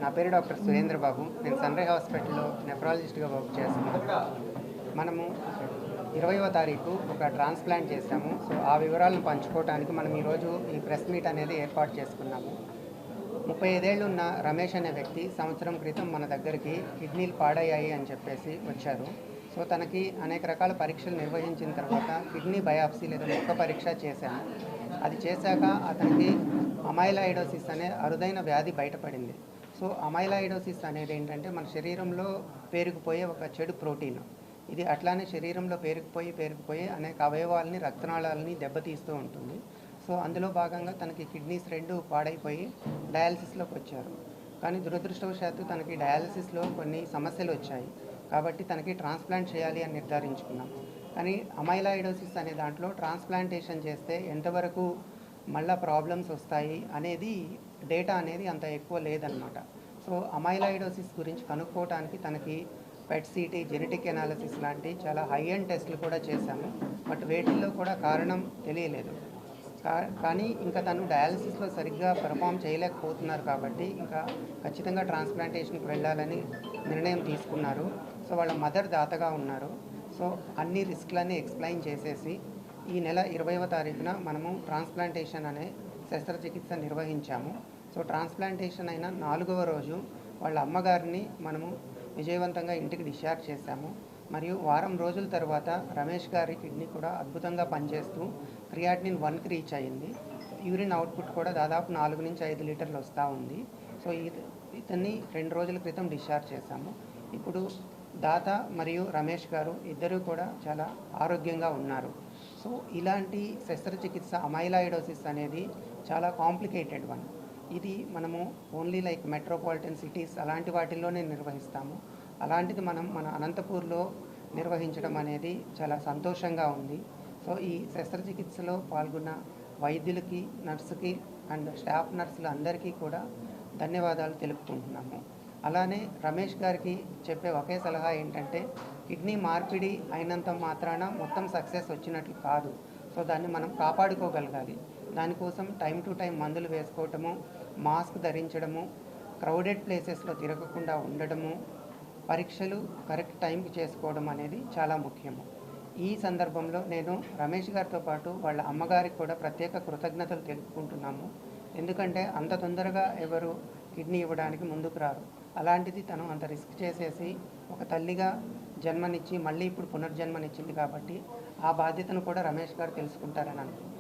నా పేరు డాక్టర్ సురేంద్ర బాబు. నేను సన్‌రైజ్ హాస్పిటల్‌లో నెఫ్రాలజిస్ట్‌గా వర్క్ చేస్తున్నాను. మనము 20వ తారీఖు ఒక ట్రాన్స్‌ప్లాంట్ చేశాము. సో, ఆ వివరాలను పంచుకోవడానికి మనం ఈరోజు ఈ ప్రెస్ మీట్ అనేది ఏర్పాటు చేసుకున్నాము. 35 ఏళ్లున్న రమేష్ అనే వ్యక్తి సంవత్సరం క్రితం మన దగ్గరికి కిడ్నీలు పాడయ్యాయి అని చెప్పేసి వచ్చారు. సో, తనకి అనేక రకాల పరీక్షలు నిర్వహించిన తర్వాత కిడ్నీ బయాప్సీ లేదా ముక్క పరీక్ష చేశాము. అది చేశాక అతనికి అమైలాయిడోసిస్ అనే అరుదైన వ్యాధి బయటపడింది. సో, అమైలాయిడోసిస్ అనేది ఏంటంటే మన శరీరంలో పేరుకుపోయే ఒక చెడు ప్రోటీన్. ఇది అట్లానే శరీరంలో పేరుకుపోయి అనేక అవయవాలని, రక్తనాళాలని దెబ్బతీస్తూ ఉంటుంది. సో, అందులో భాగంగా తనకి కిడ్నీస్ 2 పాడైపోయి డయాలసిస్‌లోకి వచ్చారు. కానీ దురదృష్టవశాత్తు తనకి డయాలసిస్‌లో కొన్ని సమస్యలు వచ్చాయి. కాబట్టి తనకి ట్రాన్స్‌ప్లాంట్ చేయాలి అని నిర్ధారించుకున్నాం. కానీ అమైలాయిడోసిస్ అనే దాంట్లో ట్రాన్స్‌ప్లాంటేషన్ చేస్తే ఎంతవరకు మళ్ళా ప్రాబ్లమ్స్ వస్తాయి అనేది డేటా అనేది అంత ఎక్కువ లేదనమాట. సో, అమైలాయిడోసిస్ గురించి కనుక్కోవడానికి తనకి పెట్ సిటీ, జెనెటిక్ అనాలిసిస్ లాంటి చాలా హై ఎండ్ టెస్టులు కూడా చేశాము. బట్ వేటిల్లో కూడా కారణం తెలియలేదు. కానీ ఇంకా తను డయాలసిస్‌లో సరిగ్గా పెర్ఫామ్ చేయలేకపోతున్నారు కాబట్టి ఇంకా ఖచ్చితంగా ట్రాన్స్‌ప్లాంటేషన్‌కి వెళ్ళాలని నిర్ణయం తీసుకున్నారు. సో, వాళ్ళ మదర్ దాతగా ఉన్నారు. సో, అన్ని రిస్క్‌లన్నీ ఎక్స్‌ప్లెయిన్ చేసేసి ఈ నెల 20వ తారీఖున మనము ట్రాన్స్‌ప్లాంటేషన్ అనే శస్త్రచికిత్స నిర్వహించాము. సో, ట్రాన్స్‌ప్లాంటేషన్ అయిన 4వ రోజు వాళ్ళ అమ్మగారిని మనము విజయవంతంగా ఇంటికి డిశ్చార్జ్ చేశాము. మరియు వారం రోజుల తర్వాత రమేష్ గారి కిడ్నీ కూడా అద్భుతంగా పనిచేస్తూ క్రియాటినిన్ 1కి రీచ్ అయ్యింది. యూరిన్ అవుట్పుట్ కూడా దాదాపు 4-5 లీటర్లు వస్తూ ఉంది. సో, ఇతన్ని 2 రోజుల క్రితం డిశ్చార్జ్ చేశాము. ఇప్పుడు దాత మరియు రమేష్ గారు ఇద్దరూ కూడా చాలా ఆరోగ్యంగా ఉన్నారు. సో, ఇలాంటి శస్త్రచికిత్స అమైలాయిడోసిస్ అనేది చాలా కాంప్లికేటెడ్ వన్. ఇది మనము ఓన్లీ లైక్ మెట్రోపాలిటన్ సిటీస్ అలాంటి వాటిల్లోనే నిర్వహిస్తాము. అలాంటిది మనం మన అనంతపూర్లో నిర్వహించడం అనేది చాలా సంతోషంగా ఉంది. సో, ఈ శస్త్రచికిత్సలో పాల్గొన్న వైద్యులకి, నర్సుకి అండ్ స్టాఫ్ నర్సులు అందరికీ కూడా ధన్యవాదాలు తెలుపుకుంటున్నాము. అలానే రమేష్ గారికి చెప్పే ఒకే సలహా ఏంటంటే కిడ్నీ మార్పిడి అయినంత మాత్రాన మొత్తం సక్సెస్ వచ్చినట్లు కాదు. సో, దాన్ని మనం కాపాడుకోగలగాలి. దానికోసం టైం టు టైం మందులు వేసుకోవటము, మాస్క్ ధరించడము, క్రౌడెడ్ ప్లేసెస్లో తిరగకుండా ఉండడము, పరీక్షలు కరెక్ట్ టైంకి చేసుకోవడం అనేది చాలా ముఖ్యము. ఈ సందర్భంలో నేను రమేష్ గారితో పాటు వాళ్ళ అమ్మగారికి కూడా ప్రత్యేక కృతజ్ఞతలు తెలుపుకుంటున్నాము. ఎందుకంటే అంత తొందరగా ఎవరు కిడ్నీ ఇవ్వడానికి ముందుకు రారు. అలాంటిది తను అంత రిస్క్ చేసేసి ఒక తల్లిగా జన్మనిచ్చి మళ్ళీ ఇప్పుడు పునర్జన్మనిచ్చింది కాబట్టి ఆ బాధ్యతను కూడా రమేష్ గారు తెలుసుకుంటారని అనుకుంటున్నాను.